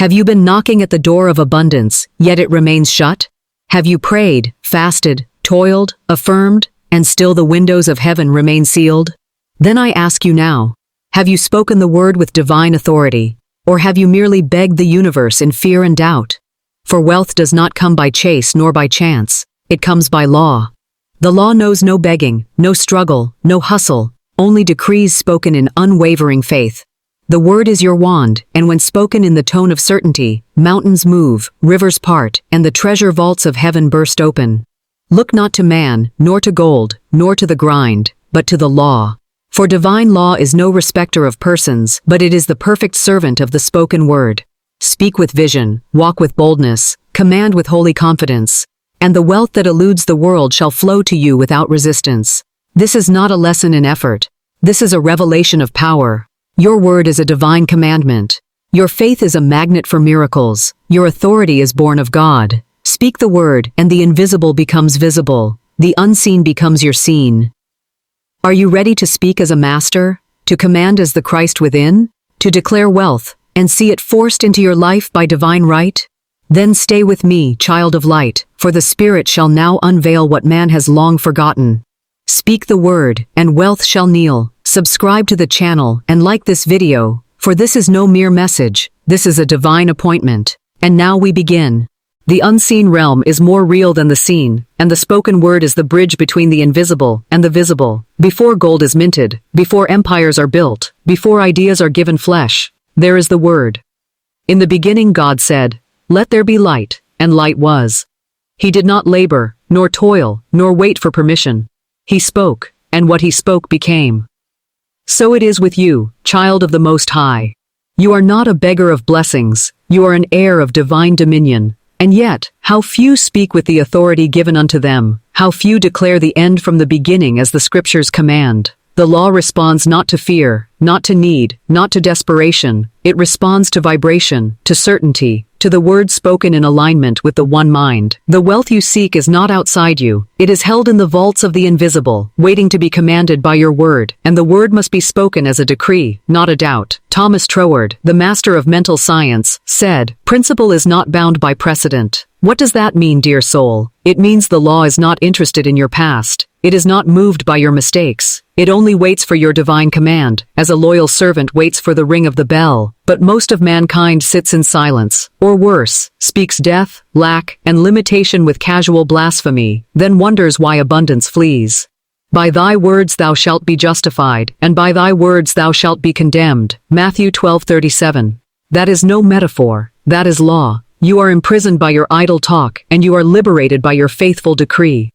Have you been knocking at the door of abundance, yet it remains shut? Have you prayed, fasted, toiled, affirmed, and still the windows of heaven remain sealed? Then I ask you now, have you spoken the word with divine authority, or have you merely begged the universe in fear and doubt? For wealth does not come by chase nor by chance, it comes by law. The law knows no begging, no struggle, no hustle, only decrees spoken in unwavering faith. The word is your wand, and when spoken in the tone of certainty, mountains move, rivers part, and the treasure vaults of heaven burst open. Look not to man, nor to gold, nor to the grind, but to the law. For divine law is no respecter of persons, but it is the perfect servant of the spoken word. Speak with vision, walk with boldness, command with holy confidence, and the wealth that eludes the world shall flow to you without resistance. This is not a lesson in effort. This is a revelation of power. Your word is a divine commandment. Your faith is a magnet for miracles. Your authority is born of God. Speak the word, and the invisible becomes visible. The unseen becomes your seen. Are you ready to speak as a master? To command as the Christ within? To declare wealth, and see it forced into your life by divine right? Then stay with me, child of light, for the Spirit shall now unveil what man has long forgotten. Speak the word, and wealth shall kneel. Subscribe to the channel, and like this video, for this is no mere message, this is a divine appointment. And now we begin. The unseen realm is more real than the seen, and the spoken word is the bridge between the invisible and the visible. Before gold is minted, before empires are built, before ideas are given flesh, there is the word. In the beginning God said, "Let there be light," and light was. He did not labor, nor toil, nor wait for permission. He spoke, and what he spoke became. So it is with you, child of the Most High. You are not a beggar of blessings, you are an heir of divine dominion. And yet, how few speak with the authority given unto them, how few declare the end from the beginning as the scriptures command. The law responds not to fear, not to need, not to desperation. It responds to vibration, to certainty, to the word spoken in alignment with the one mind. The wealth you seek is not outside you. It is held in the vaults of the invisible, waiting to be commanded by your word, and the word must be spoken as a decree, not a doubt. Thomas Troward, the master of mental science, said, "Principle is not bound by precedent." What does that mean, dear soul? It means the law is not interested in your past. It is not moved by your mistakes. It only waits for your divine command, as a loyal servant waits for the ring of the bell. But most of mankind sits in silence, or worse, speaks death, lack, and limitation with casual blasphemy, then wonders why abundance flees. By thy words thou shalt be justified, and by thy words thou shalt be condemned. Matthew 12:37. That is no metaphor, that is law. You are imprisoned by your idle talk, and you are liberated by your faithful decree.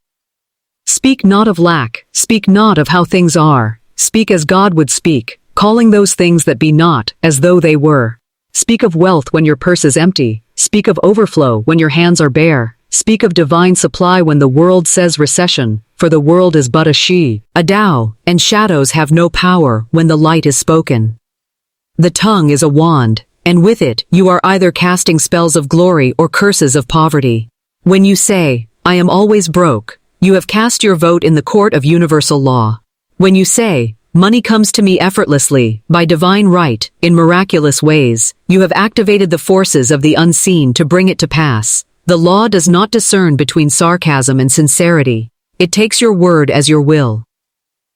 Speak not of lack, speak not of how things are. Speak as God would speak, calling those things that be not, as though they were. Speak of wealth when your purse is empty. Speak of overflow when your hands are bare. Speak of divine supply when the world says recession, for the world is but a she, a Tao, and shadows have no power when the light is spoken. The tongue is a wand, and with it you are either casting spells of glory or curses of poverty. When you say, "I am always broke," you have cast your vote in the court of universal law. When you say, "Money comes to me effortlessly, by divine right, in miraculous ways," you have activated the forces of the unseen to bring it to pass. The law does not discern between sarcasm and sincerity. It takes your word as your will.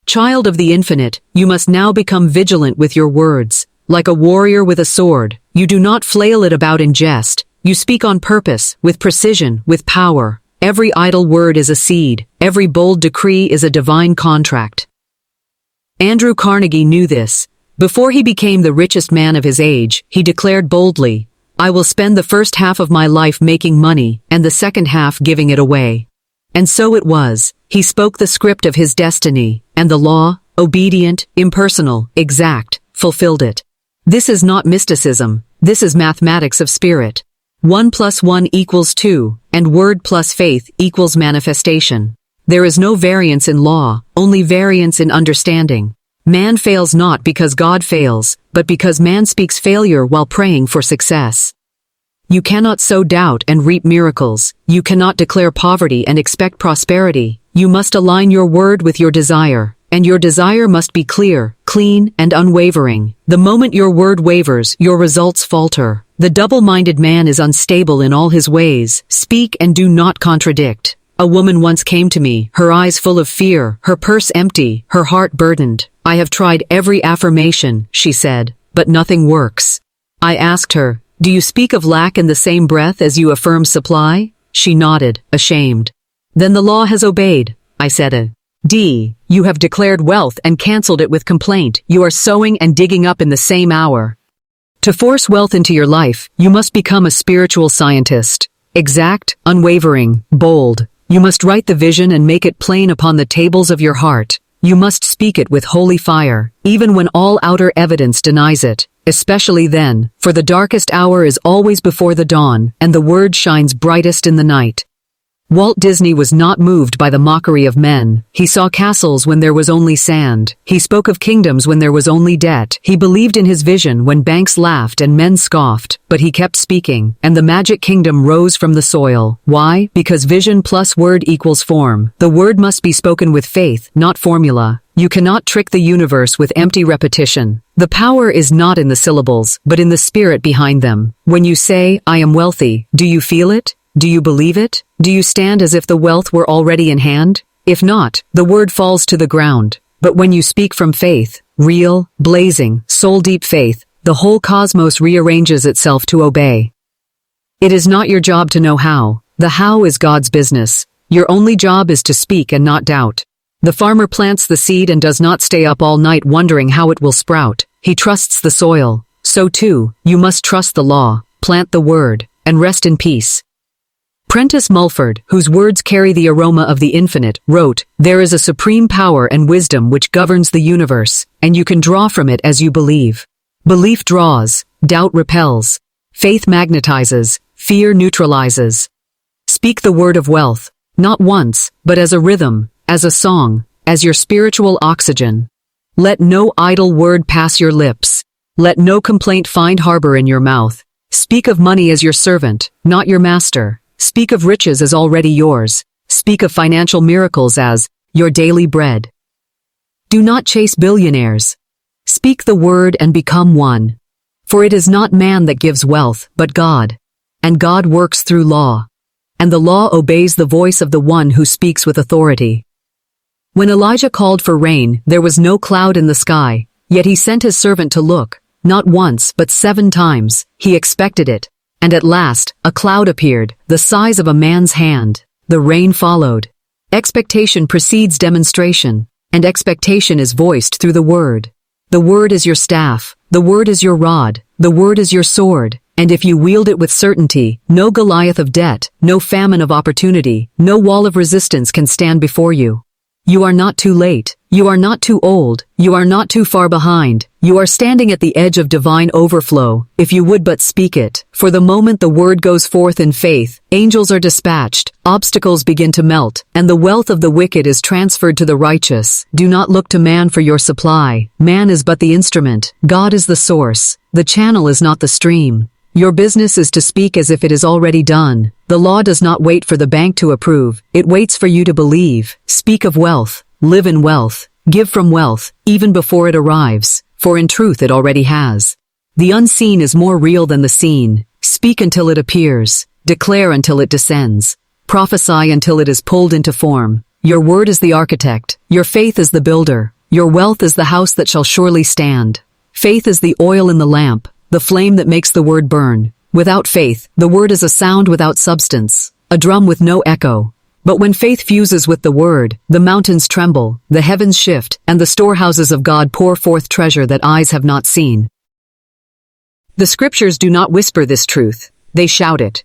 Child of the infinite, you must now become vigilant with your words. Like a warrior with a sword, you do not flail it about in jest. You speak on purpose, with precision, with power. Every idle word is a seed. Every bold decree is a divine contract. Andrew Carnegie knew this. Before he became the richest man of his age, he declared boldly, "I will spend the first half of my life making money, and the second half giving it away." And so it was. He spoke the script of his destiny, and the law, obedient, impersonal, exact, fulfilled it. This is not mysticism. This is mathematics of spirit. 1 + 1 = 2, and word plus faith equals manifestation. There is no variance in law, only variance in understanding. Man fails not because God fails, but because man speaks failure while praying for success. You cannot sow doubt and reap miracles. You cannot declare poverty and expect prosperity. You must align your word with your desire, and your desire must be clear, clean, and unwavering. The moment your word wavers, your results falter. The double-minded man is unstable in all his ways. Speak and do not contradict. A woman once came to me, her eyes full of fear, her purse empty, her heart burdened. I have tried every affirmation, she said, but nothing works. I asked her, do you speak of lack in the same breath as you affirm supply? She nodded, ashamed. Then the law has obeyed, I said. You have declared wealth and cancelled it with complaint. You are sowing and digging up in the same hour. To force wealth into your life, you must become a spiritual scientist. Exact, unwavering, bold. You must write the vision and make it plain upon the tables of your heart. You must speak it with holy fire, even when all outer evidence denies it. Especially then, for the darkest hour is always before the dawn, and the word shines brightest in the night. Walt Disney was not moved by the mockery of men. He saw castles when there was only sand. He spoke of kingdoms when there was only debt. He believed in his vision when banks laughed and men scoffed, but he kept speaking, and the magic kingdom rose from the soil. Why? Because vision plus word equals form. The word must be spoken with faith, not formula. You cannot trick the universe with empty repetition. The power is not in the syllables, but in the spirit behind them. When you say, I am wealthy, do you feel it? Do you believe it? Do you stand as if the wealth were already in hand? If not, the word falls to the ground. But when you speak from faith, real, blazing, soul-deep faith, the whole cosmos rearranges itself to obey. It is not your job to know how. The how is God's business. Your only job is to speak and not doubt. The farmer plants the seed and does not stay up all night wondering how it will sprout. He trusts the soil. So too, you must trust the law, plant the word, and rest in peace. Prentice Mulford, whose words carry the aroma of the infinite, wrote, "There is a supreme power and wisdom which governs the universe, and you can draw from it as you believe. Belief draws, doubt repels, faith magnetizes, fear neutralizes. Speak the word of wealth, not once, but as a rhythm, as a song, as your spiritual oxygen. Let no idle word pass your lips. Let no complaint find harbor in your mouth. Speak of money as your servant, not your master. Speak of riches as already yours. Speak of financial miracles as your daily bread. Do not chase billionaires. Speak the word and become one. For it is not man that gives wealth, but God. And God works through law. And the law obeys the voice of the one who speaks with authority. When Elijah called for rain, there was no cloud in the sky, yet he sent his servant to look, not once but 7 times. He expected it. And at last, a cloud appeared, the size of a man's hand. The rain followed. Expectation precedes demonstration, and expectation is voiced through the word. The word is your staff, the word is your rod, the word is your sword, and if you wield it with certainty, no Goliath of debt, no famine of opportunity, no wall of resistance can stand before you. You are not too late. You are not too old. You are not too far behind. You are standing at the edge of divine overflow, if you would but speak it. For the moment the word goes forth in faith, angels are dispatched, obstacles begin to melt, and the wealth of the wicked is transferred to the righteous. Do not look to man for your supply. Man is but the instrument. God is the source. The channel is not the stream. Your business is to speak as if it is already done. The law does not wait for the bank to approve. It waits for you to believe. Speak of wealth. Live in wealth. Give from wealth, even before it arrives. For in truth it already has. The unseen is more real than the seen. Speak until it appears. Declare until it descends. Prophesy until it is pulled into form. Your word is the architect. Your faith is the builder. Your wealth is the house that shall surely stand. Faith is the oil in the lamp, the flame that makes the word burn. Without faith, the word is a sound without substance, a drum with no echo. But when faith fuses with the word, the mountains tremble, the heavens shift, and the storehouses of God pour forth treasure that eyes have not seen. The scriptures do not whisper this truth, they shout it.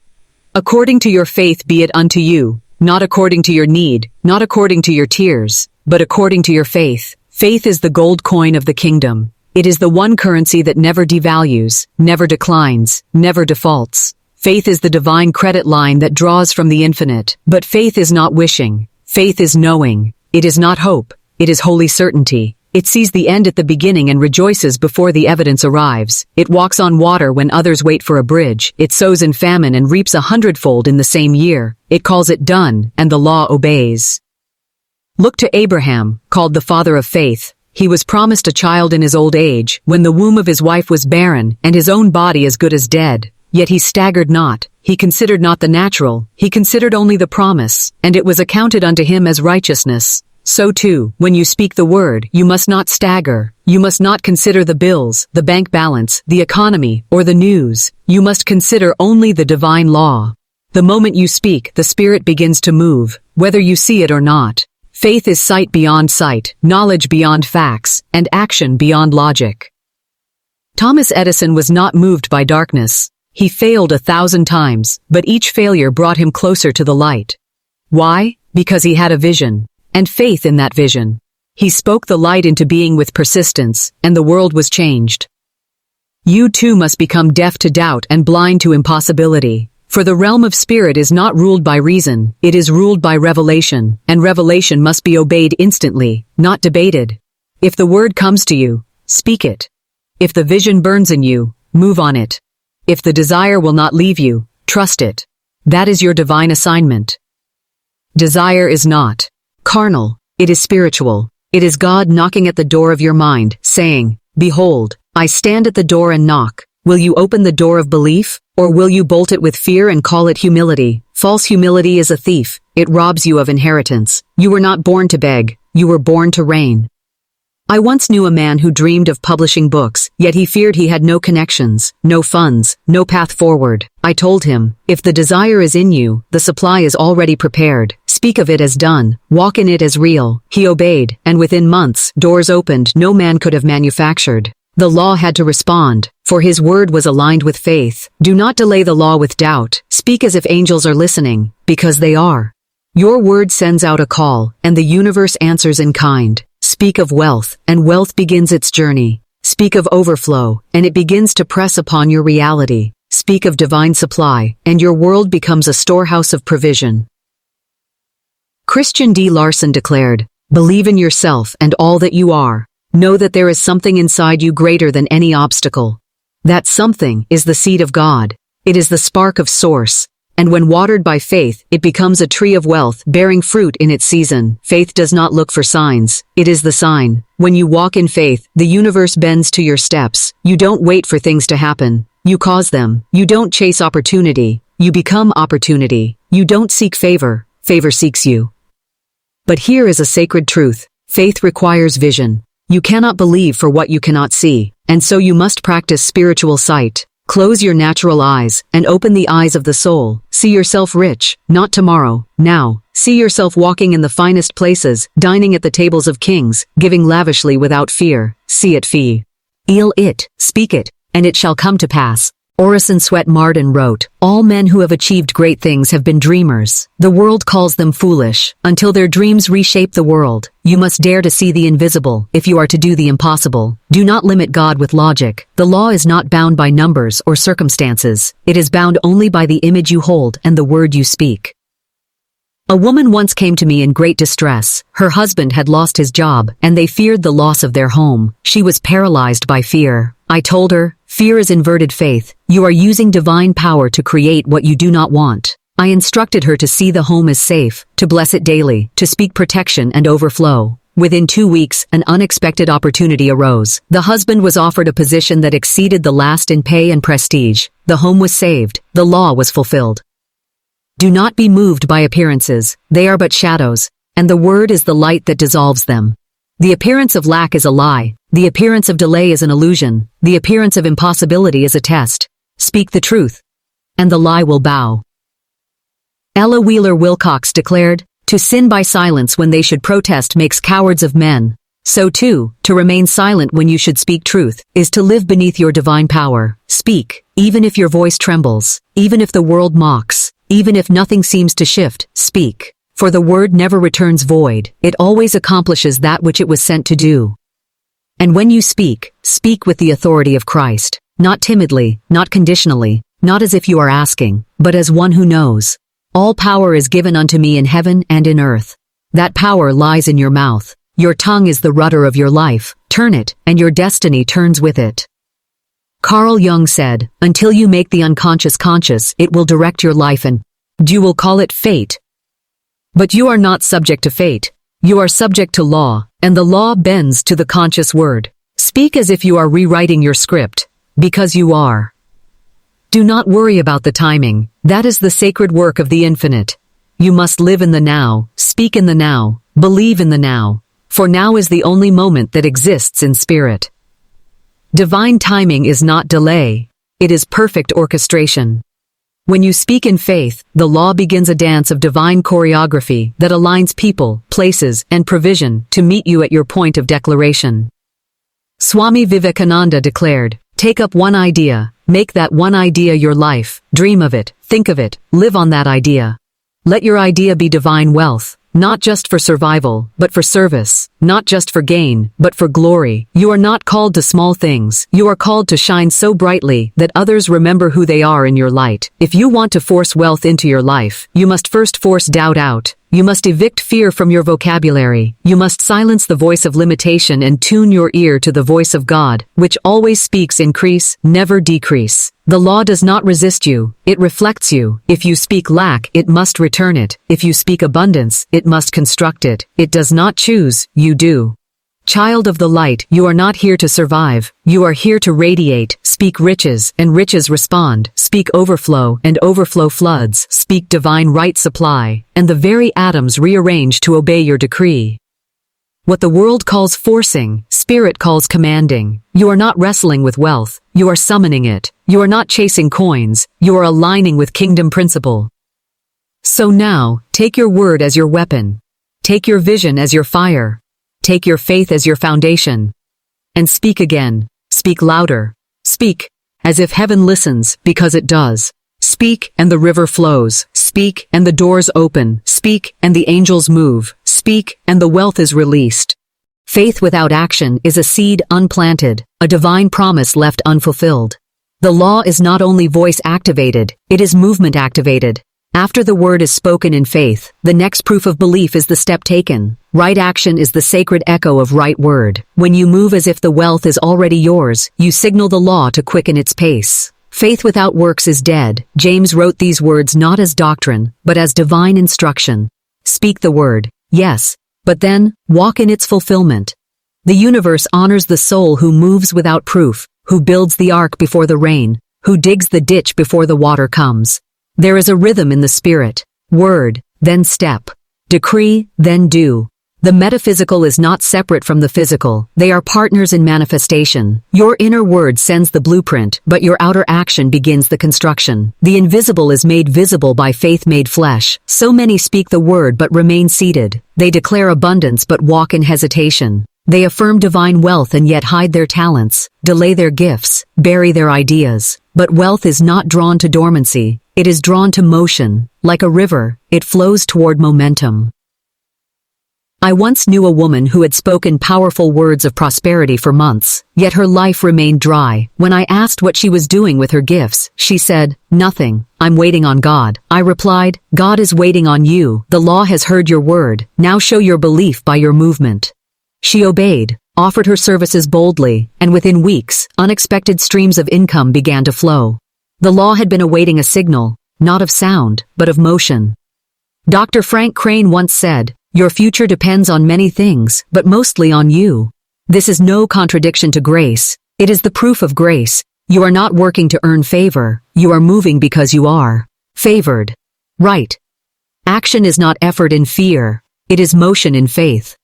According to your faith be it unto you, not according to your need, not according to your tears, but according to your faith. Faith is the gold coin of the kingdom. It is the one currency that never devalues, never declines, never defaults. Faith is the divine credit line that draws from the infinite. But faith is not wishing. Faith is knowing. It is not hope. It is holy certainty. It sees the end at the beginning and rejoices before the evidence arrives. It walks on water when others wait for a bridge. It sows in famine and reaps 100-fold in the same year. It calls it done, and the law obeys. Look to Abraham, called the father of faith. He was promised a child in his old age, when the womb of his wife was barren, and his own body as good as dead. Yet he staggered not, he considered not the natural, he considered only the promise, and it was accounted unto him as righteousness. So too, when you speak the word, you must not stagger, you must not consider the bills, the bank balance, the economy, or the news. You must consider only the divine law. The moment you speak, the Spirit begins to move, whether you see it or not. Faith is sight beyond sight, knowledge beyond facts, and action beyond logic. Thomas Edison was not moved by darkness. He failed 1,000 times, but each failure brought him closer to the light. Why? Because he had a vision, and faith in that vision. He spoke the light into being with persistence, and the world was changed. You too must become deaf to doubt and blind to impossibility. For the realm of spirit is not ruled by reason, it is ruled by revelation, and revelation must be obeyed instantly, not debated. If the word comes to you, speak it. If the vision burns in you, move on it. If the desire will not leave you, trust it. That is your divine assignment. Desire is not carnal, it is spiritual. It is God knocking at the door of your mind, saying, "Behold, I stand at the door and knock. Will you open the door of belief, or will you bolt it with fear and call it humility?" False humility is a thief. It robs you of inheritance. You were not born to beg, you were born to reign. I once knew a man who dreamed of publishing books, yet he feared he had no connections, no funds, no path forward. I told him, if the desire is in you, the supply is already prepared. Speak of it as done, walk in it as real. He obeyed, and within months, doors opened no man could have manufactured. The law had to respond, for his word was aligned with faith. Do not delay the law with doubt. Speak as if angels are listening, because they are. Your word sends out a call, and the universe answers in kind. Speak of wealth, and wealth begins its journey. Speak of overflow, and it begins to press upon your reality. Speak of divine supply, and your world becomes a storehouse of provision. Christian D. Larson declared, "Believe in yourself and all that you are. Know that there is something inside you greater than any obstacle. That something is the seed of God. It is the spark of source. And when watered by faith, it becomes a tree of wealth, bearing fruit in its season. Faith does not look for signs. It is the sign. When you walk in faith, the universe bends to your steps. You don't wait for things to happen. You cause them. You don't chase opportunity. You become opportunity. You don't seek favor. Favor seeks you." But here is a sacred truth. Faith requires vision. You cannot believe for what you cannot see, and so you must practice spiritual sight. Close your natural eyes, and open the eyes of the soul. See yourself rich, not tomorrow, now. See yourself walking in the finest places, dining at the tables of kings, giving lavishly without fear. See it feel it, speak it, and it shall come to pass. Orison Swett Marden wrote, "All men who have achieved great things have been dreamers. The world calls them foolish. Until their dreams reshape the world, you must dare to see the invisible if you are to do the impossible. Do not limit God with logic. The law is not bound by numbers or circumstances. It is bound only by the image you hold and the word you speak." A woman once came to me in great distress. Her husband had lost his job, and they feared the loss of their home. She was paralyzed by fear. I told her, "Fear is inverted faith. You are using divine power to create what you do not want." I instructed her to see the home as safe, to bless it daily, to speak protection and overflow. Within 2 weeks, an unexpected opportunity arose. The husband was offered a position that exceeded the last in pay and prestige. The home was saved. The law was fulfilled. Do not be moved by appearances. They are but shadows, and the word is the light that dissolves them. The appearance of lack is a lie. The appearance of delay is an illusion. The appearance of impossibility is a test. Speak the truth, and the lie will bow. Ella Wheeler Wilcox declared, "To sin by silence when they should protest makes cowards of men. So too, to remain silent when you should speak truth, is to live beneath your divine power. Speak, even if your voice trembles, even if the world mocks, even if nothing seems to shift, speak. For the word never returns void, it always accomplishes that which it was sent to do." And when you speak, speak with the authority of Christ, not timidly, not conditionally, not as if you are asking, but as one who knows. All power is given unto me in heaven and in earth. That power lies in your mouth. Your tongue is the rudder of your life. Turn it, and your destiny turns with it. Carl Jung said, "Until you make the unconscious conscious, it will direct your life, and you will call it fate. But you are not subject to fate. You are subject to law, and the law bends to the conscious word. Speak as if you are rewriting your script, because you are. Do not worry about the timing. That is the sacred work of the infinite. You must live in the now, speak in the now, believe in the now. For now is the only moment that exists in spirit. Divine timing is not delay. It is perfect orchestration. When you speak in faith, the law begins a dance of divine choreography that aligns people, places, and provision to meet you at your point of declaration. Swami Vivekananda declared, "Take up one idea, make that one idea your life, dream of it, think of it, live on that idea. Let your idea be divine wealth, not just for survival, but for service, not just for gain, but for glory. You are not called to small things. You are called to shine so brightly that others remember who they are in your light. If you want to force wealth into your life, you must first force doubt out. You must evict fear from your vocabulary. You must silence the voice of limitation and tune your ear to the voice of God, which always speaks increase, never decrease. The law does not resist you, it reflects you. If you speak lack, it must return it. If you speak abundance, it must construct it. It does not choose, you do. Child of the light, you are not here to survive. You are here to radiate. Speak riches, and riches respond. Speak overflow, and overflow floods. Speak divine right supply, and the very atoms rearrange to obey your decree. What the world calls forcing, spirit calls commanding. You are not wrestling with wealth. You are summoning it. You are not chasing coins. You are aligning with kingdom principle. So now, take your word as your weapon. Take your vision as your fire. Take your faith as your foundation. And speak again. Speak louder. Speak, as if heaven listens, because it does. Speak, and the river flows. Speak, and the doors open. Speak, and the angels move. Speak, and the wealth is released. Faith without action is a seed unplanted, a divine promise left unfulfilled. The law is not only voice activated, it is movement activated. After the word is spoken in faith, the next proof of belief is the step taken. Right action is the sacred echo of right word. When you move as if the wealth is already yours, you signal the law to quicken its pace. Faith without works is dead. James wrote these words not as doctrine, but as divine instruction. Speak the word, yes, but then, walk in its fulfillment. The universe honors the soul who moves without proof, who builds the ark before the rain, who digs the ditch before the water comes. There is a rhythm in the spirit. Word, then step. Decree, then do. The metaphysical is not separate from the physical. They are partners in manifestation. Your inner word sends the blueprint, but your outer action begins the construction. The invisible is made visible by faith made flesh. So many speak the word but remain seated. They declare abundance but walk in hesitation. They affirm divine wealth and yet hide their talents, delay their gifts, bury their ideas. But wealth is not drawn to dormancy. It is drawn to motion. Like a river, it flows toward momentum. I once knew a woman who had spoken powerful words of prosperity for months, yet her life remained dry. When I asked what she was doing with her gifts, she said, "Nothing. I'm waiting on God." I replied, "God is waiting on you. The law has heard your word. Now show your belief by your movement." She obeyed, offered her services boldly, and within weeks, unexpected streams of income began to flow. The law had been awaiting a signal, not of sound, but of motion. Dr. Frank Crane once said, "Your future depends on many things, but mostly on you." This is no contradiction to grace. It is the proof of grace. You are not working to earn favor. You are moving because you are favored. Right. Action is not effort in fear. It is motion in faith.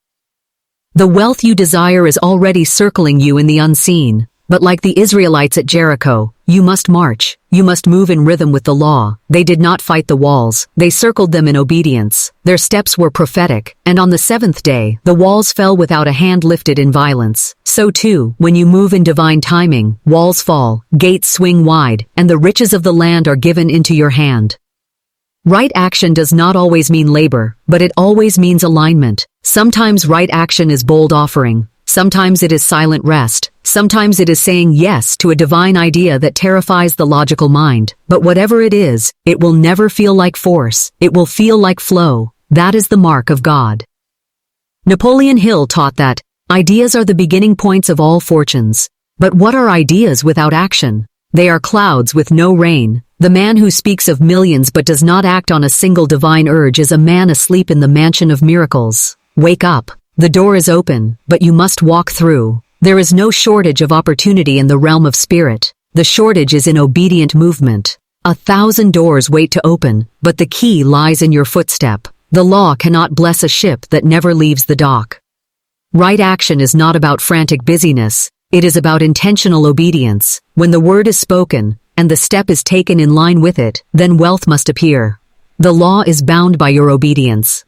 The wealth you desire is already circling you in the unseen. But like the Israelites at Jericho, you must march. You must move in rhythm with the law. They did not fight the walls. They circled them in obedience. Their steps were prophetic, and on the seventh day, the walls fell without a hand lifted in violence. So too, when you move in divine timing, walls fall, gates swing wide, and the riches of the land are given into your hand. Right action does not always mean labor, but it always means alignment. Sometimes right action is bold offering. Sometimes it is silent rest. Sometimes it is saying yes to a divine idea that terrifies the logical mind. But whatever it is, it will never feel like force. It will feel like flow. That is the mark of God. Napoleon Hill taught that ideas are the beginning points of all fortunes. But what are ideas without action? They are clouds with no rain. The man who speaks of millions but does not act on a single divine urge is a man asleep in the mansion of miracles. Wake up. The door is open, but you must walk through. There is no shortage of opportunity in the realm of spirit. The shortage is in obedient movement. 1,000 doors wait to open, but the key lies in your footstep. The law cannot bless a ship that never leaves the dock. Right action is not about frantic busyness. It is about intentional obedience. When the word is spoken, and the step is taken in line with it, then wealth must appear. The law is bound by your obedience.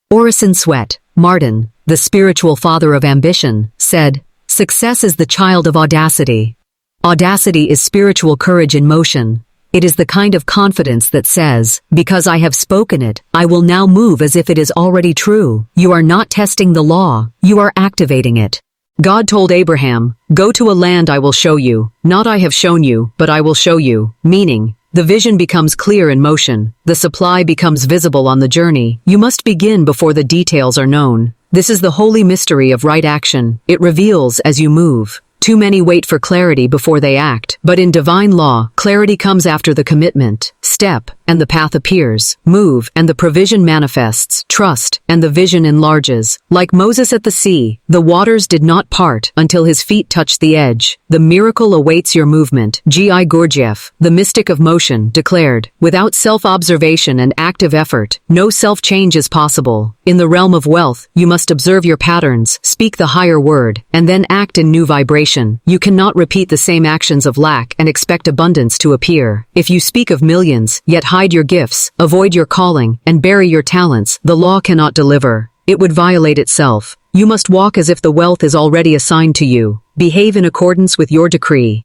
Orison Swett, Martin, the spiritual father of ambition, said, "Success is the child of audacity." Audacity is spiritual courage in motion. It is the kind of confidence that says, "Because I have spoken it, I will now move as if it is already true." You are not testing the law, you are activating it. God told Abraham, "Go to a land I will show you, not I have shown you, but I will show you," meaning, the vision becomes clear in motion, the supply becomes visible on the journey. You must begin before the details are known. This is the holy mystery of right action. It reveals as you move. Too many wait for clarity before they act, but in divine law, clarity comes after the commitment. Step, and the path appears. Move, and the provision manifests. Trust, and the vision enlarges. Like Moses at the sea, the waters did not part until his feet touched the edge. The miracle awaits your movement. G.I. Gurdjieff, the mystic of motion, declared, "Without self-observation and active effort, no self-change is possible." In the realm of wealth, you must observe your patterns, speak the higher word, and then act in new vibration. You cannot repeat the same actions of lack and expect abundance to appear. If you speak of millions, yet hide your gifts, avoid your calling, and bury your talents, the law cannot deliver. It would violate itself. You must walk as if the wealth is already assigned to you. Behave in accordance with your decree.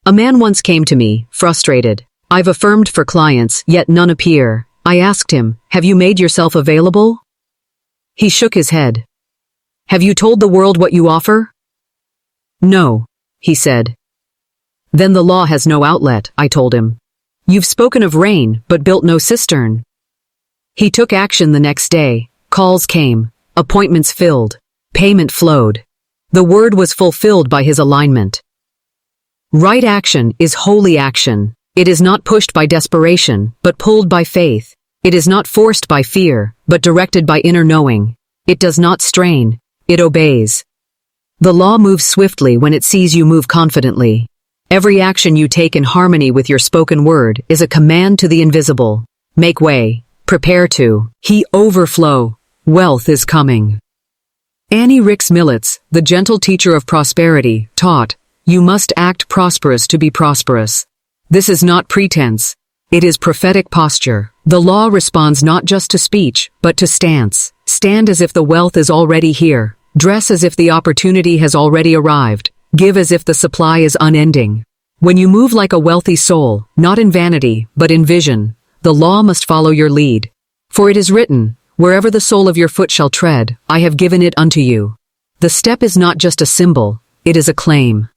A man once came to me, frustrated. "I've affirmed for clients, yet none appear." I asked him, "Have you made yourself available?" He shook his head. "Have you told the world what you offer?" "No," he said. "Then the law has no outlet," I told him. "You've spoken of rain, but built no cistern." He took action the next day. Calls came. Appointments filled. Payment flowed. The word was fulfilled by his alignment. Right action is holy action. It is not pushed by desperation, but pulled by faith. It is not forced by fear, but directed by inner knowing. It does not strain. It obeys. The law moves swiftly when it sees you move confidently. Every action you take in harmony with your spoken word is a command to the invisible. Make way. Prepare to. He overflow. Wealth is coming. Annie Rix Militz, the gentle teacher of prosperity, taught, "You must act prosperous to be prosperous." This is not pretense. It is prophetic posture. The law responds not just to speech, but to stance. Stand as if the wealth is already here. Dress as if the opportunity has already arrived. Give as if the supply is unending. When you move like a wealthy soul, not in vanity, but in vision, the law must follow your lead. For it is written, "Wherever the sole of your foot shall tread, I have given it unto you." The step is not just a symbol, it is a claim.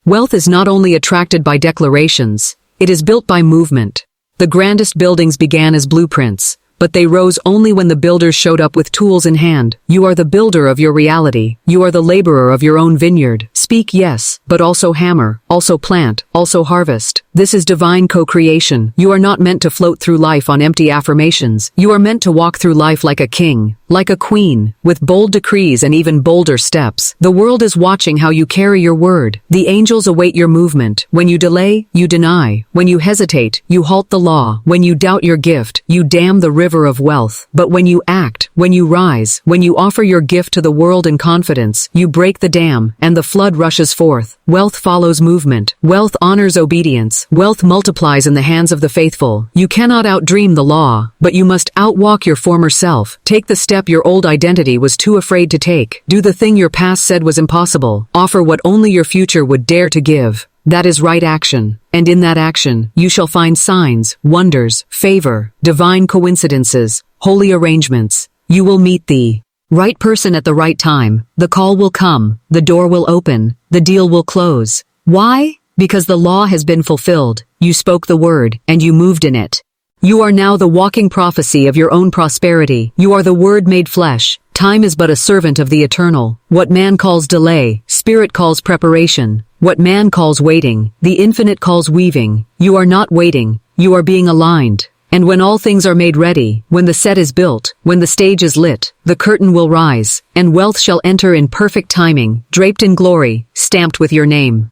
Wealth is not only attracted by declarations, it is built by movement. The grandest buildings began as blueprints, but they rose only when the builders showed up with tools in hand. You are the builder of your reality. You are the laborer of your own vineyard. Speak yes, but also hammer, also plant, also harvest. This is divine co-creation. You are not meant to float through life on empty affirmations. You are meant to walk through life like a king, like a queen, with bold decrees and even bolder steps. The world is watching how you carry your word. The angels await your movement. When you delay, you deny. When you hesitate, you halt the law. When you doubt your gift, you dam the river of wealth. But when you act, when you rise, when you offer your gift to the world in confidence, you break the dam, and the flood rushes forth. Wealth follows movement. Wealth honors obedience. Wealth multiplies in the hands of the faithful. You cannot outdream the law, but you must outwalk your former self. Take the step your old identity was too afraid to take. Do the thing your past said was impossible. Offer what only your future would dare to give. That is right action. And in that action, you shall find signs, wonders, favor, divine coincidences, holy arrangements. You will meet the right person at the right time. The call will come. The door will open. The deal will close. Why? Because the law has been fulfilled. You spoke the word, and you moved in it. You are now the walking prophecy of your own prosperity. You are the word made flesh. Time is but a servant of the eternal. What man calls delay, spirit calls preparation. What man calls waiting, the infinite calls weaving. You are not waiting, you are being aligned. And when all things are made ready, when the set is built, when the stage is lit, the curtain will rise, and wealth shall enter in perfect timing, draped in glory, stamped with your name.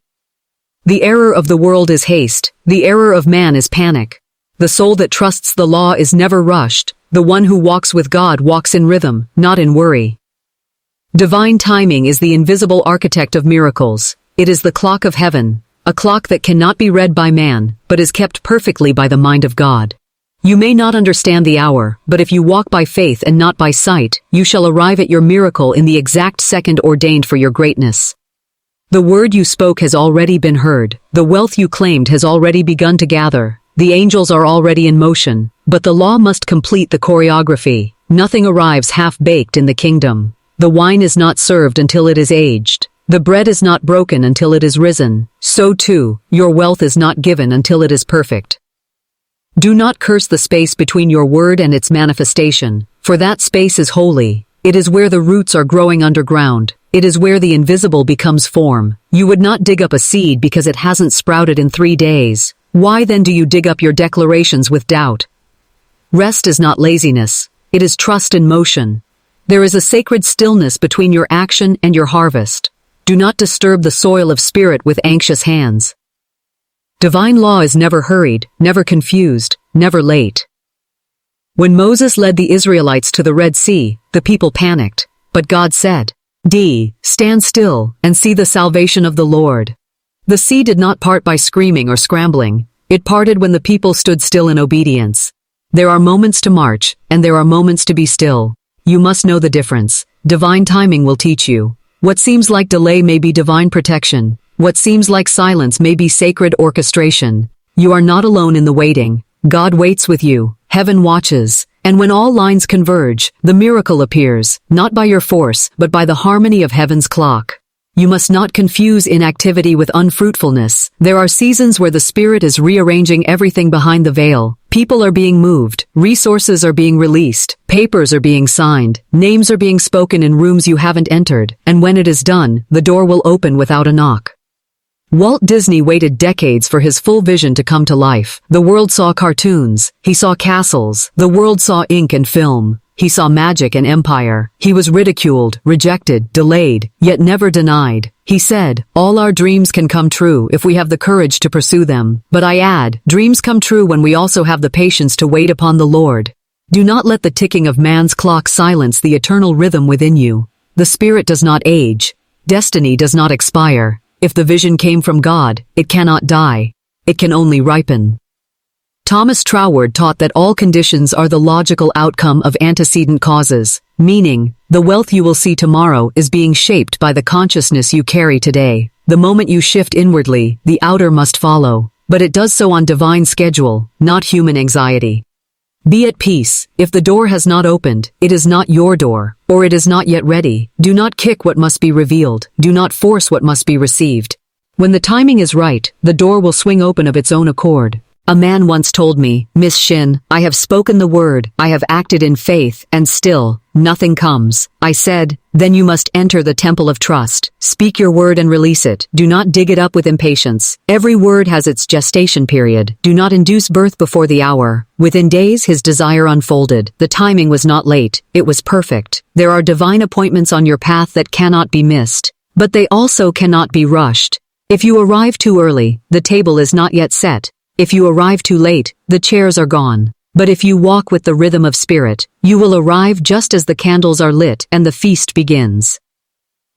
The error of the world is haste. The error of man is panic. The soul that trusts the law is never rushed. The one who walks with God walks in rhythm, not in worry. Divine timing is the invisible architect of miracles. It is the clock of heaven, a clock that cannot be read by man, but is kept perfectly by the mind of God. You may not understand the hour, but if you walk by faith and not by sight, you shall arrive at your miracle in the exact second ordained for your greatness. The word you spoke has already been heard. The wealth you claimed has already begun to gather. The angels are already in motion, but the law must complete the choreography. Nothing arrives half-baked in the kingdom. The wine is not served until it is aged. The bread is not broken until it is risen. So too, your wealth is not given until it is perfect. Do not curse the space between your word and its manifestation, for that space is holy. It is where the roots are growing underground. It is where the invisible becomes form. You would not dig up a seed because it hasn't sprouted in 3 days. Why then do you dig up your declarations with doubt? Rest is not laziness. It is trust in motion. There is a sacred stillness between your action and your harvest. Do not disturb the soil of spirit with anxious hands. Divine law is never hurried, never confused, never late. When Moses led the Israelites to the Red Sea, the people panicked, but God said, "Stand still and see the salvation of the Lord." The sea did not part by screaming or scrambling. It parted when the people stood still in obedience. There are moments to march, and there are moments to be still. You must know the difference. Divine timing will teach you. What seems like delay may be divine protection. What seems like silence may be sacred orchestration. You are not alone in the waiting. God waits with you. Heaven watches. And when all lines converge, the miracle appears, not by your force, but by the harmony of heaven's clock. You must not confuse inactivity with unfruitfulness. There are seasons where the Spirit is rearranging everything behind the veil. People are being moved, resources are being released, papers are being signed, names are being spoken in rooms you haven't entered, and when it is done, the door will open without a knock. Walt Disney waited decades for his full vision to come to life. The world saw cartoons. He saw castles. The world saw ink and film. He saw magic and empire. He was ridiculed, rejected, delayed, yet never denied. He said, "All our dreams can come true if we have the courage to pursue them." But I add, dreams come true when we also have the patience to wait upon the Lord. Do not let the ticking of man's clock silence the eternal rhythm within you. The Spirit does not age. Destiny does not expire. If the vision came from God, it cannot die. It can only ripen. Thomas Troward taught that all conditions are the logical outcome of antecedent causes, meaning, the wealth you will see tomorrow is being shaped by the consciousness you carry today. The moment you shift inwardly, the outer must follow, but it does so on divine schedule, not human anxiety. Be at peace. If the door has not opened, it is not your door, or it is not yet ready. Do not kick what must be revealed. Do not force what must be received. When the timing is right, the door will swing open of its own accord. A man once told me, "Miss Shinn, I have spoken the word, I have acted in faith, and still, nothing comes." I said, "Then you must enter the temple of trust. Speak your word and release it. Do not dig it up with impatience. Every word has its gestation period. Do not induce birth before the hour." Within days his desire unfolded. The timing was not late, it was perfect. There are divine appointments on your path that cannot be missed. But they also cannot be rushed. If you arrive too early, the table is not yet set. If you arrive too late, the chairs are gone. But if you walk with the rhythm of spirit, you will arrive just as the candles are lit and the feast begins.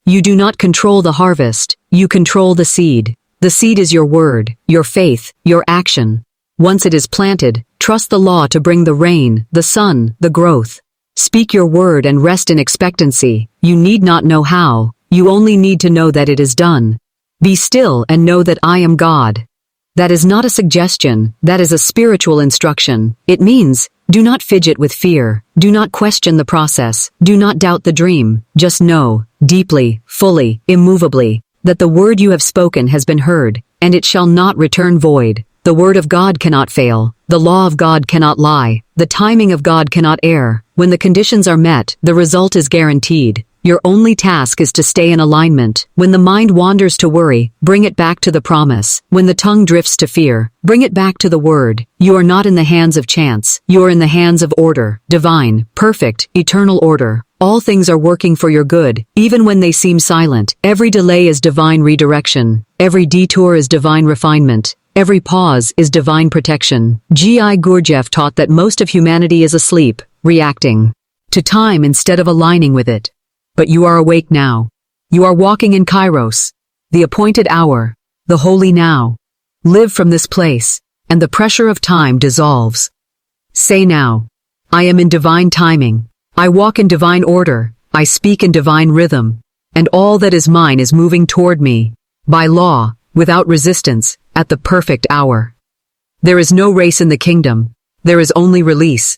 You do not control the harvest, you control the seed. The seed is your word, your faith, your action. Once it is planted, trust the law to bring the rain, the sun, the growth. Speak your word and rest in expectancy. You need not know how, you only need to know that it is done. Be still and know that I am God. That is not a suggestion, that is a spiritual instruction. It means, do not fidget with fear, do not question the process, do not doubt the dream, just know, deeply, fully, immovably, that the word you have spoken has been heard, and it shall not return void. The word of God cannot fail, the law of God cannot lie, the timing of God cannot err. When the conditions are met, the result is guaranteed. Your only task is to stay in alignment. When the mind wanders to worry, bring it back to the promise. When the tongue drifts to fear, bring it back to the word. You are not in the hands of chance. You are in the hands of order, divine, perfect, eternal order. All things are working for your good, even when they seem silent. Every delay is divine redirection. Every detour is divine refinement. Every pause is divine protection. G.I. Gurdjieff taught that most of humanity is asleep, reacting to time instead of aligning with it. But you are awake now. You are walking in Kairos, the appointed hour, the holy now. Live from this place, and the pressure of time dissolves. Say now, I am in divine timing. I walk in divine order. I speak in divine rhythm. And all that is mine is moving toward me, by law, without resistance, at the perfect hour. There is no race in the kingdom. There is only release.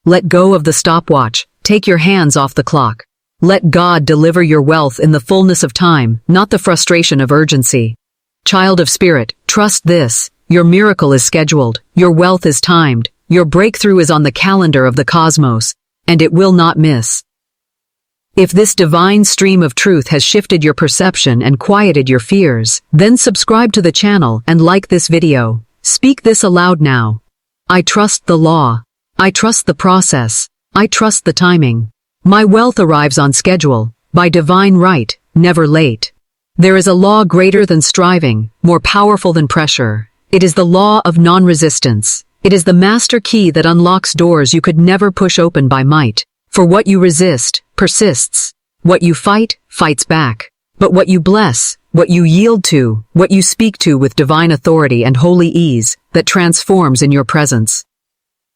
Let go of the stopwatch. Take your hands off the clock. Let God deliver your wealth in the fullness of time, not the frustration of urgency. Child of spirit, trust this. Your miracle is scheduled. Your wealth is timed. Your breakthrough is on the calendar of the cosmos, and it will not miss. If this divine stream of truth has shifted your perception and quieted your fears, then subscribe to the channel and like this video. Speak this aloud now. I trust the law. I trust the process. I trust the timing. My wealth arrives on schedule, by divine right, never late. There is a law greater than striving, more powerful than pressure. It is the law of non-resistance. It is the master key that unlocks doors you could never push open by might. For what you resist, persists. What you fight, fights back. But what you bless, what you yield to, what you speak to with divine authority and holy ease, that transforms in your presence.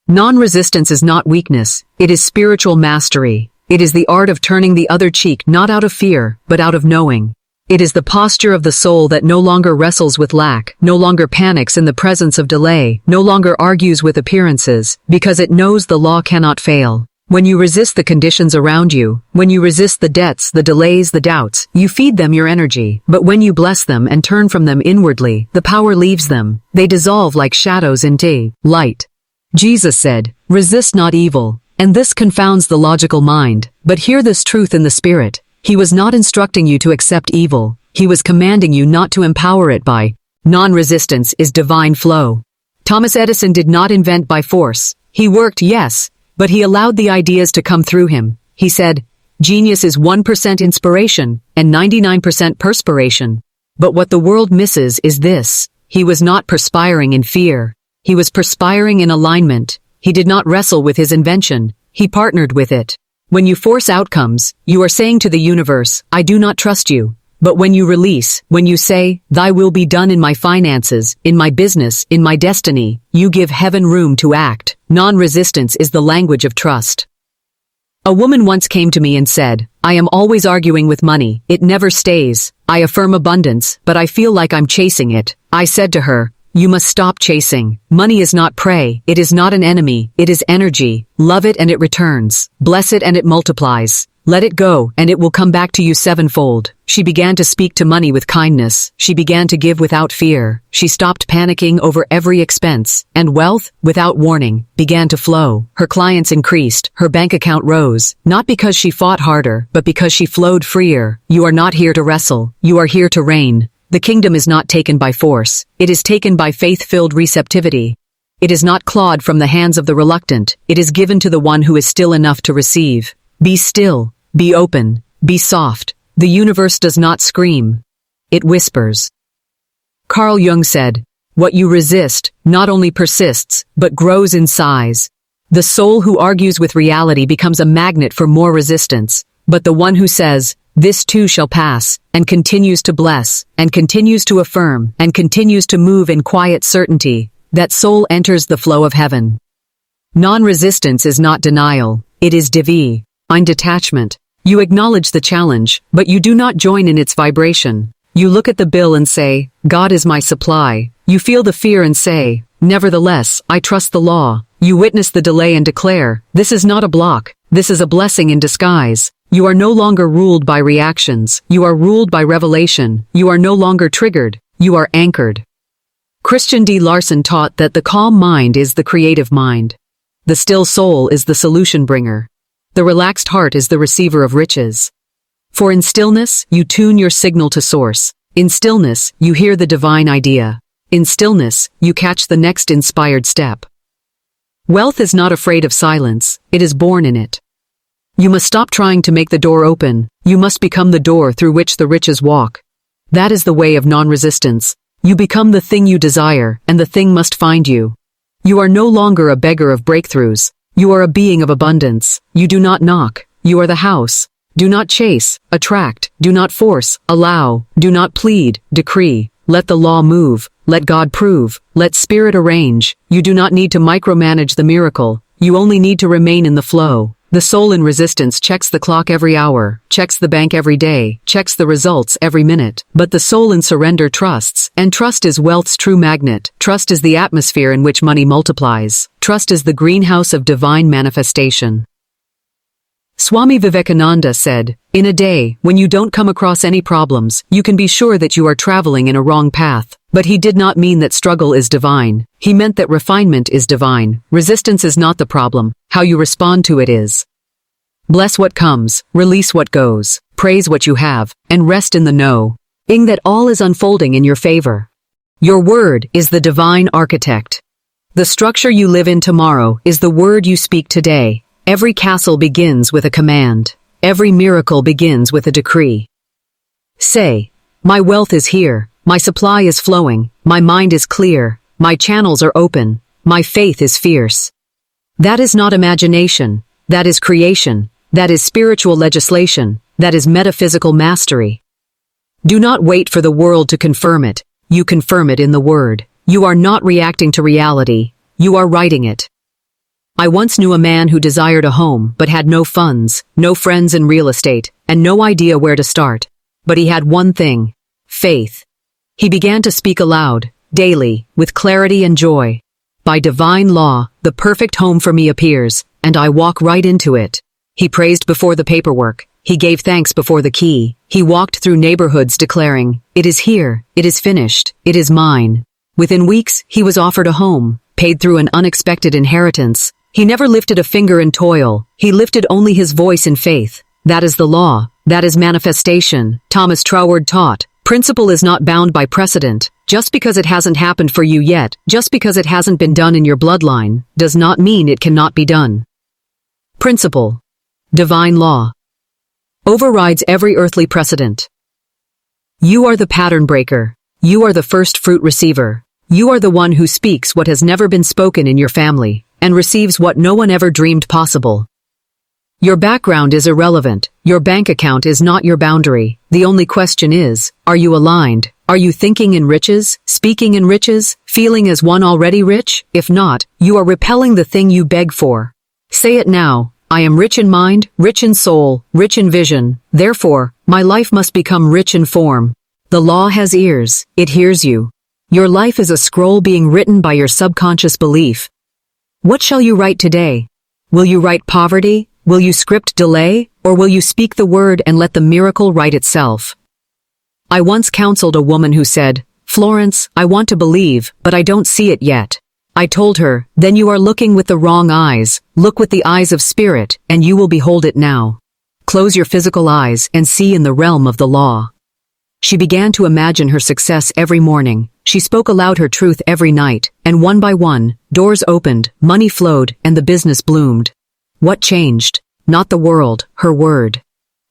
Non-resistance is not weakness, it is spiritual mastery. It is the art of turning the other cheek not out of fear, but out of knowing. It is the posture of the soul that no longer wrestles with lack, no longer panics in the presence of delay, no longer argues with appearances, because it knows the law cannot fail. When you resist the conditions around you, when you resist the debts, the delays, the doubts, you feed them your energy. But when you bless them and turn from them inwardly, the power leaves them. They dissolve like shadows into light. Jesus said, "Resist not evil," and this confounds the logical mind. But hear this truth in the spirit. He was not instructing you to accept evil. He was commanding you not to empower it by. Non-resistance is divine flow. Thomas Edison did not invent by force. He worked, yes, but he allowed the ideas to come through him. He said, genius is 1% inspiration and 99% perspiration. But what the world misses is this. He was not perspiring in fear. He was perspiring in alignment. He did not wrestle with his invention. He partnered with it. When you force outcomes, you are saying to the universe, I do not trust you. But when you release, when you say, Thy will be done in my finances, in my business, in my destiny, you give heaven room to act. Non-resistance is the language of trust. A woman once came to me and said, I am always arguing with money. It never stays. I affirm abundance, but I feel like I'm chasing it. I said to her, you must stop chasing. Money is not prey. It is not an enemy. It is energy. Love it and it returns. Bless it and it multiplies. Let it go, and it will come back to you sevenfold. She began to speak to money with kindness. She began to give without fear. She stopped panicking over every expense, and wealth, without warning, began to flow. Her clients increased. Her bank account rose, not because she fought harder, but because she flowed freer. You are not here to wrestle. You are here to reign. The kingdom is not taken by force. It is taken by faith-filled receptivity. It is not clawed from the hands of the reluctant. It is given to the one who is still enough to receive. Be still, be open, be soft. The universe does not scream. It whispers. Carl Jung said, what you resist not only persists, but grows in size. The soul who argues with reality becomes a magnet for more resistance. But the one who says, this too shall pass, and continues to bless, and continues to affirm, and continues to move in quiet certainty, that soul enters the flow of heaven. Non-resistance is not denial. It is divine detachment. You acknowledge the challenge, but you do not join in its vibration. You look at the bill and say, God is my supply. You feel the fear and say, nevertheless, I trust the law. You witness the delay and declare, this is not a block. This is a blessing in disguise. You are no longer ruled by reactions. You are ruled by revelation. You are no longer triggered. You are anchored. Christian D. Larson taught that the calm mind is the creative mind. The still soul is the solution bringer. The relaxed heart is the receiver of riches. For in stillness, you tune your signal to source. In stillness, you hear the divine idea. In stillness, you catch the next inspired step. Wealth is not afraid of silence, it is born in it. You must stop trying to make the door open, you must become the door through which the riches walk. That is the way of non-resistance. You become the thing you desire, and the thing must find you. You are no longer a beggar of breakthroughs. You are a being of abundance. You do not knock. You are the house. Do not chase, attract, do not force, allow, do not plead, decree. Let the law move. Let God prove. Let spirit arrange. You do not need to micromanage the miracle. You only need to remain in the flow. The soul in resistance checks the clock every hour, checks the bank every day, checks the results every minute. But the soul in surrender trusts, and trust is wealth's true magnet. Trust is the atmosphere in which money multiplies. Trust is the greenhouse of divine manifestation. Swami Vivekananda said, "In a day, when you don't come across any problems, you can be sure that you are traveling in a wrong path." But he did not mean that struggle is divine. He meant that refinement is divine. Resistance is not the problem. How you respond to it is. Bless what comes, release what goes, praise what you have, and rest in the knowing that all is unfolding in your favor. Your word is the divine architect. The structure you live in tomorrow is the word you speak today. Every castle begins with a command. Every miracle begins with a decree. Say, my wealth is here, my supply is flowing, my mind is clear, my channels are open, my faith is fierce. That is not imagination, that is creation, that is spiritual legislation, that is metaphysical mastery. Do not wait for the world to confirm it, you confirm it in the word. You are not reacting to reality, you are writing it. I once knew a man who desired a home but had no funds, no friends in real estate, and no idea where to start. But he had one thing: faith. He began to speak aloud, daily, with clarity and joy. By divine law, the perfect home for me appears, and I walk right into it. He praised before the paperwork. He gave thanks before the key. He walked through neighborhoods declaring, "It is here, it is finished, it is mine." Within weeks, he was offered a home, paid through an unexpected inheritance. He never lifted a finger in toil. He lifted only his voice in faith. That is the law. That is manifestation. Thomas Troward taught, principle is not bound by precedent. Just because it hasn't happened for you yet, just because it hasn't been done in your bloodline, does not mean it cannot be done. Principle. Divine law. Overrides every earthly precedent. You are the pattern breaker. You are the first fruit receiver. You are the one who speaks what has never been spoken in your family, and receives what no one ever dreamed possible. Your background is irrelevant. Your bank account is not your boundary. The only question is, are you aligned? Are you thinking in riches, speaking in riches, feeling as one already rich? If not, you are repelling the thing you beg for. Say it now. I am rich in mind, rich in soul, rich in vision. Therefore, my life must become rich in form. The law has ears. It hears you. Your life is a scroll being written by your subconscious belief. What shall you write today? Will you write poverty? Will you script delay? Or will you speak the word and let the miracle write itself? I once counseled a woman who said, "Florence, I want to believe, but I don't see it yet." I told her, "Then you are looking with the wrong eyes. Look with the eyes of spirit, and you will behold it now. Close your physical eyes and see in the realm of the law." She began to imagine her success every morning. She spoke aloud her truth every night, and one by one, doors opened, money flowed, and the business bloomed. What changed? Not the world, her word.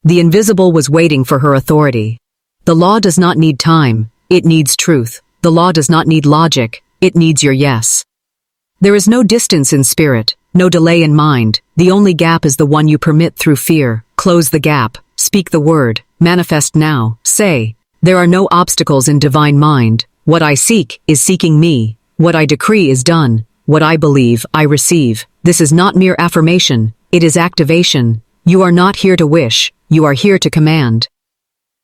The invisible was waiting for her authority. The law does not need time, it needs truth. The law does not need logic, it needs your yes. There is no distance in spirit, no delay in mind. The only gap is the one you permit through fear. Close the gap, speak the word, manifest now, say. There are no obstacles in divine mind. What I seek is seeking me. What I decree is done. What I believe, I receive. This is not mere affirmation, it is activation. You are not here to wish, you are here to command.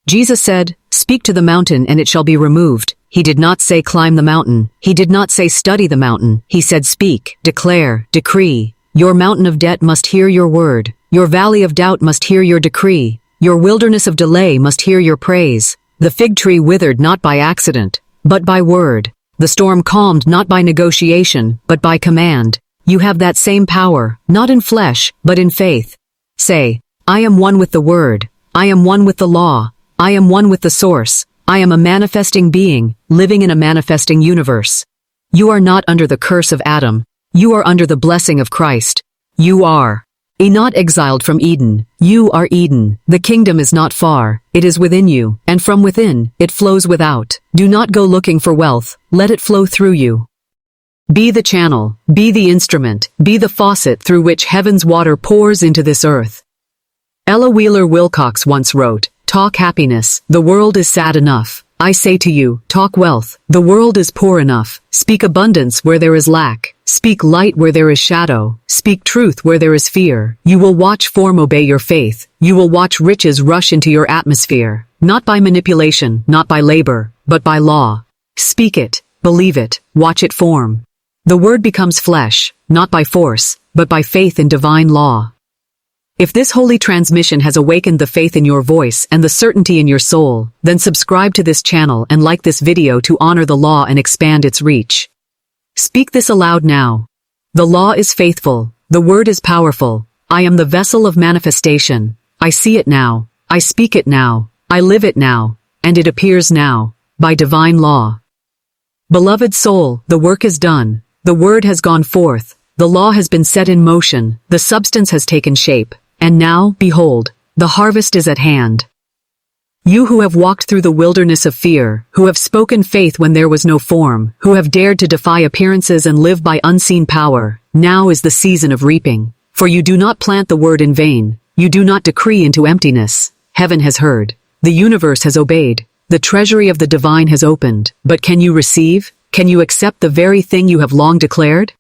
Jesus said, "Speak to the mountain and it shall be removed." He did not say climb the mountain. He did not say study the mountain. He said speak, declare, decree. Your mountain of debt must hear your word. Your valley of doubt must hear your decree. Your wilderness of delay must hear your praise. The fig tree withered not by accident, but by word. The storm calmed not by negotiation, but by command. You have that same power, not in flesh, but in faith. Say, I am one with the word. I am one with the law. I am one with the source. I am a manifesting being, living in a manifesting universe. You are not under the curse of Adam. You are under the blessing of Christ. You are not exiled from Eden. You are Eden. The kingdom is not far. It is within you, and from within, it flows without. Do not go looking for wealth. Let it flow through you. Be the channel. Be the instrument. Be the faucet through which heaven's water pours into this earth. Ella Wheeler Wilcox once wrote, "Talk happiness. The world is sad enough. I say to you, talk wealth. The world is poor enough. Speak abundance where there is lack. Speak light where there is shadow. Speak truth where there is fear. You will watch form obey your faith. You will watch riches rush into your atmosphere. Not by manipulation, not by labor, but by law. Speak it, believe it, watch it form. The word becomes flesh, not by force, but by faith in divine law." If this holy transmission has awakened the faith in your voice and the certainty in your soul, then subscribe to this channel and like this video to honor the law and expand its reach. Speak this aloud now. The law is faithful. The word is powerful. I am the vessel of manifestation. I see it now. I speak it now. I live it now. And it appears now, by divine law. Beloved soul, the work is done. The word has gone forth. The law has been set in motion. The substance has taken shape. And now, behold, the harvest is at hand. You who have walked through the wilderness of fear, who have spoken faith when there was no form, who have dared to defy appearances and live by unseen power, now is the season of reaping. For you do not plant the word in vain. You do not decree into emptiness. Heaven has heard. The universe has obeyed. The treasury of the divine has opened. But can you receive? Can you accept the very thing you have long declared?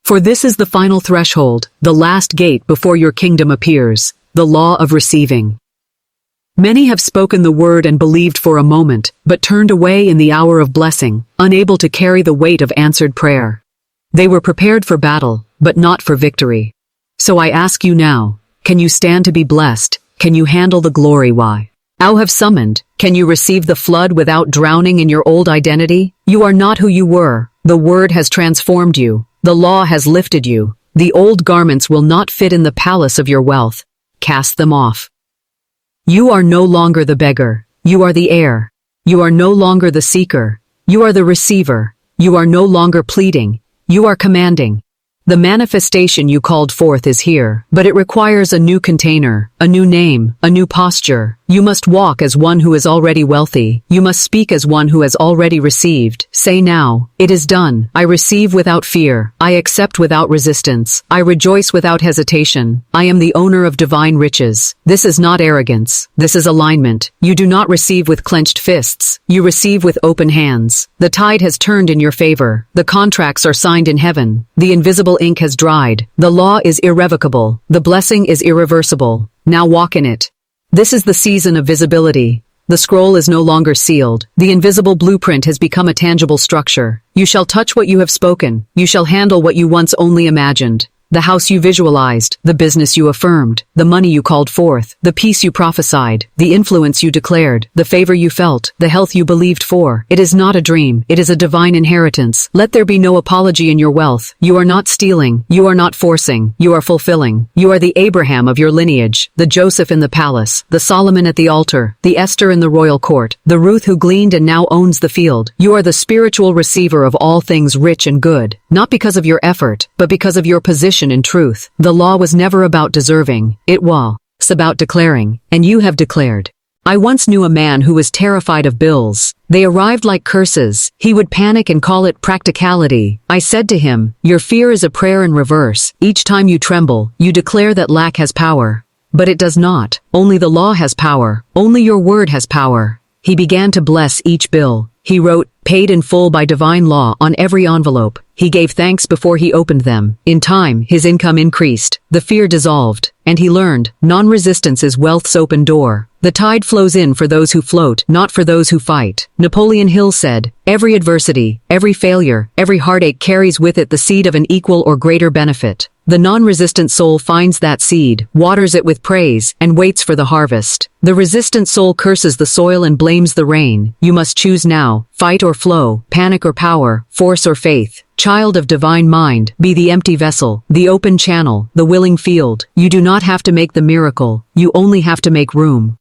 For this is the final threshold, the last gate before your kingdom appears, the law of receiving. Many have spoken the word and believed for a moment, but turned away in the hour of blessing, unable to carry the weight of answered prayer. They were prepared for battle, but not for victory. So I ask you now, can you stand to be blessed? Can you handle the glory why? Thou have summoned, can you receive the flood without drowning in your old identity? You are not who you were. The word has transformed you. The law has lifted you. The old garments will not fit in the palace of your wealth. Cast them off. You are no longer the beggar. You are the heir. You are no longer the seeker. You are the receiver. You are no longer pleading. You are commanding. The manifestation you called forth is here, but it requires a new container, a new name, a new posture. You must walk as one who is already wealthy. You must speak as one who has already received. Say now, it is done. I receive without fear. I accept without resistance. I rejoice without hesitation. I am the owner of divine riches. This is not arrogance. This is alignment. You do not receive with clenched fists. You receive with open hands. The tide has turned in your favor. The contracts are signed in heaven. The invisible ink has dried. The law is irrevocable. The blessing is irreversible. Now walk in it. This is the season of visibility. The scroll is no longer sealed. The invisible blueprint has become a tangible structure. You shall touch what you have spoken. You shall handle what you once only imagined. The house you visualized, the business you affirmed, the money you called forth, the peace you prophesied, the influence you declared, the favor you felt, the health you believed for. It is not a dream, it is a divine inheritance. Let there be no apology in your wealth. You are not stealing, you are not forcing, you are fulfilling. You are the Abraham of your lineage, the Joseph in the palace, the Solomon at the altar, the Esther in the royal court, the Ruth who gleaned and now owns the field. You are the spiritual receiver of all things rich and good, not because of your effort, but because of your position in truth. The law was never about deserving, it was about declaring, and you have declared. I once knew a man who was terrified of bills. They arrived like curses. He would panic and call it practicality. I said to him, your fear is a prayer in reverse. Each time you tremble, you declare that lack has power. But it does not. Only the law has power. Only your word has power. He began to bless each bill. He wrote, paid in full by divine law on every envelope. He gave thanks before he opened them. In time, his income increased. The fear dissolved. And he learned, non-resistance is wealth's open door. The tide flows in for those who float, not for those who fight. Napoleon Hill said, every adversity, every failure, every heartache carries with it the seed of an equal or greater benefit. The non-resistant soul finds that seed, waters it with praise, and waits for the harvest. The resistant soul curses the soil and blames the rain. You must choose now, fight or flow, panic or power, force or faith. Child of divine mind, be the empty vessel, the open channel, the willing field. You do not have to make the miracle, you only have to make room.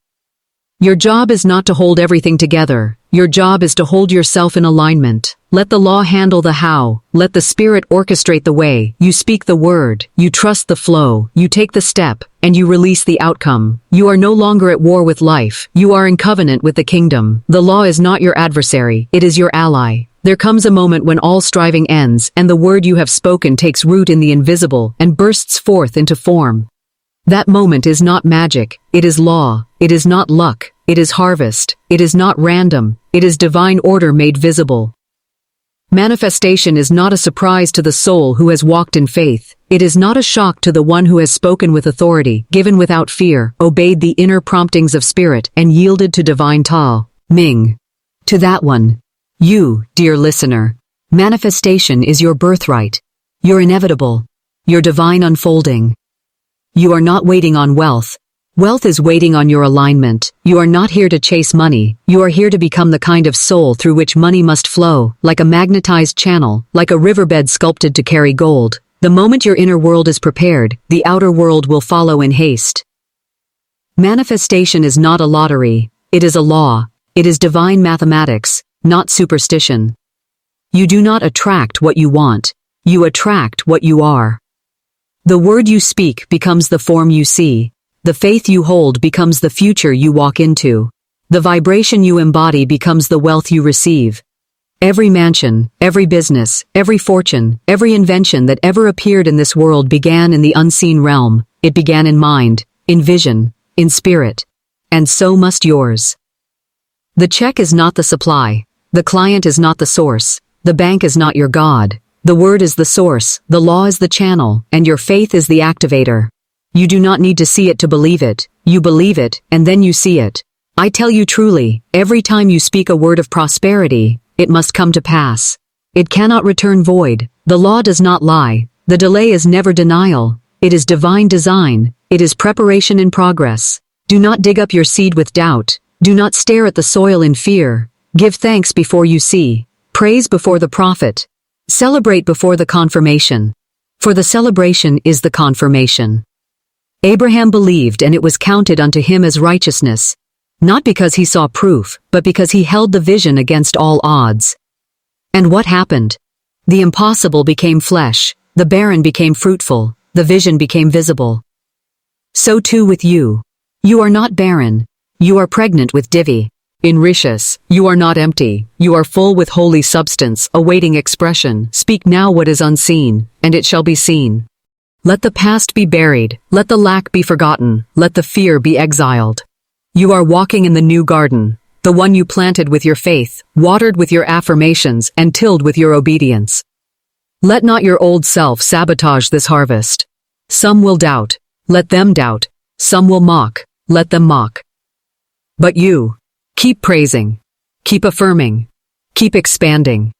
Your job is not to hold everything together. Your job is to hold yourself in alignment. Let the law handle the how. Let the spirit orchestrate the way. You speak the word. You trust the flow. You take the step, and you release the outcome. You are no longer at war with life. You are in covenant with the kingdom. The law is not your adversary. It is your ally. There comes a moment when all striving ends, and the word you have spoken takes root in the invisible and bursts forth into form. That moment is not magic. It is law. It is not luck. It is harvest. It is not random. It is divine order made visible. Manifestation is not a surprise to the soul who has walked in faith. It is not a shock to the one who has spoken with authority, given without fear, obeyed the inner promptings of spirit, and yielded to divine Tao, Ming. To that one, you, dear listener, manifestation is your birthright. Your inevitable. Your divine unfolding. You are not waiting on wealth. Wealth is waiting on your alignment. You are not here to chase money. You are here to become the kind of soul through which money must flow, like a magnetized channel, like a riverbed sculpted to carry gold. The moment your inner world is prepared, the outer world will follow in haste. Manifestation is not a lottery. It is a law. It is divine mathematics, not superstition. You do not attract what you want. You attract what you are. The word you speak becomes the form you see. The faith you hold becomes the future you walk into. The vibration you embody becomes the wealth you receive. Every mansion, every business, every fortune, every invention that ever appeared in this world began in the unseen realm. It began in mind, in vision, in spirit. And so must yours. The check is not the supply. The client is not the source. The bank is not your God. The word is the source, the law is the channel, and your faith is the activator. You do not need to see it to believe it. You believe it, and then you see it. I tell you truly, every time you speak a word of prosperity, it must come to pass. It cannot return void. The law does not lie. The delay is never denial. It is divine design. It is preparation in progress. Do not dig up your seed with doubt. Do not stare at the soil in fear. Give thanks before you see. Praise before the prophet. Celebrate before the confirmation. For the celebration is the confirmation. Abraham believed, and it was counted unto him as righteousness, not because he saw proof, but because he held the vision against all odds. And what happened? The impossible became flesh, the barren became fruitful, the vision became visible. So too with you. You are not barren. You are pregnant with Divi. In Rishis, you are not empty. You are full with holy substance, awaiting expression. Speak now what is unseen, and it shall be seen. Let the past be buried. Let the lack be forgotten. Let the fear be exiled. You are walking in the new garden, the one you planted with your faith, watered with your affirmations, and tilled with your obedience. Let not your old self sabotage this harvest. Some will doubt. Let them doubt. Some will mock. Let them mock. But you, keep praising. Keep affirming. Keep expanding.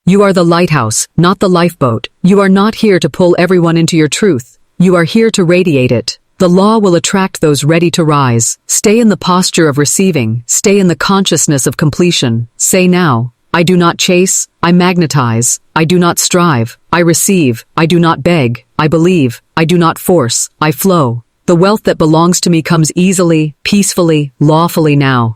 You are the lighthouse, not the lifeboat. You are not here to pull everyone into your truth. You are here to radiate it. The law will attract those ready to rise. Stay in the posture of receiving. Stay in the consciousness of completion. Say now, I do not chase, I magnetize. I do not strive, I receive. I do not beg, I believe. I do not force, I flow. The wealth that belongs to me comes easily, peacefully, lawfully now.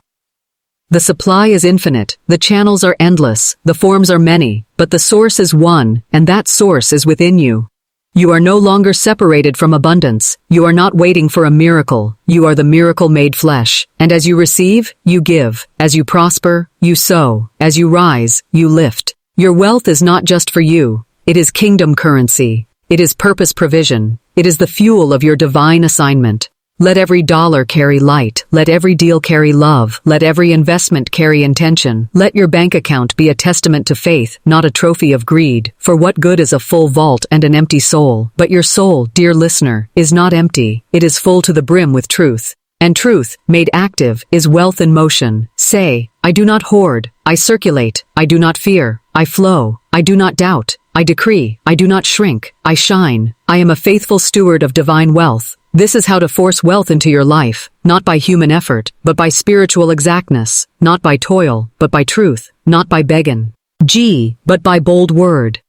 The supply is infinite, the channels are endless, the forms are many, but the source is one, and that source is within you. You are no longer separated from abundance. You are not waiting for a miracle. You are the miracle made flesh. And as you receive, you give. As you prosper, you sow. As you rise, you lift. Your wealth is not just for you. It is kingdom currency. It is purpose provision. It is the fuel of your divine assignment. Let every dollar carry light. Let every deal carry love. Let every investment carry intention. Let your bank account be a testament to faith, not a trophy of greed. For what good is a full vault and an empty soul? But your soul, dear listener, is not empty. It is full to the brim with truth. And truth, made active, is wealth in motion. Say, I do not hoard. I circulate. I do not fear. I flow. I do not doubt. I decree. I do not shrink. I shine. I am a faithful steward of divine wealth. This is how to force wealth into your life, not by human effort, but by spiritual exactness, not by toil, but by truth, not by begging, but by bold word.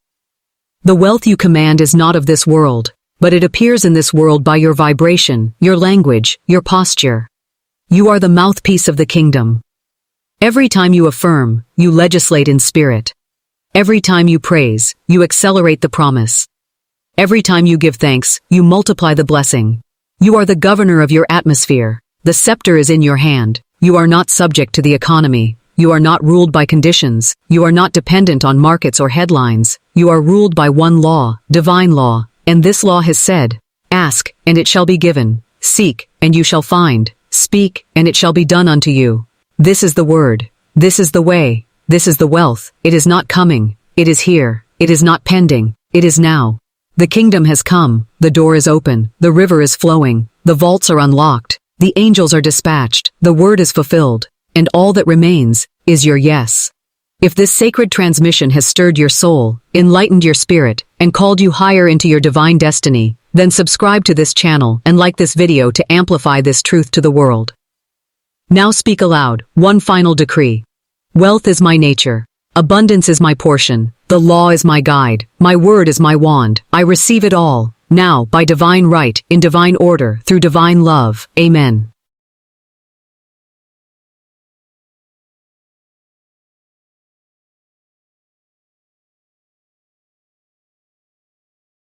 The wealth you command is not of this world, but it appears in this world by your vibration, your language, your posture. You are the mouthpiece of the kingdom. Every time you affirm, you legislate in spirit. Every time you praise, you accelerate the promise. Every time you give thanks, you multiply the blessing. You are the governor of your atmosphere. The scepter is in your hand. You are not subject to the economy. You are not ruled by conditions. You are not dependent on markets or headlines. You are ruled by one law, divine law, and this law has said, ask, and it shall be given. Seek, and you shall find. Speak, and it shall be done unto you. This is the word. This is the way. This is the wealth. It is not coming. It is here. It is not pending. It is now. The kingdom has come. The door is open. The river is flowing. The vaults are unlocked. The angels are dispatched. The word is fulfilled. And all that remains is your yes. If this sacred transmission has stirred your soul, enlightened your spirit, and called you higher into your divine destiny, then subscribe to this channel and like this video to amplify this truth to the world. Now speak aloud, one final decree. Wealth is my nature. Abundance is my portion. The law is my guide. My word is my wand. I receive it all, now, by divine right, in divine order, through divine love. Amen.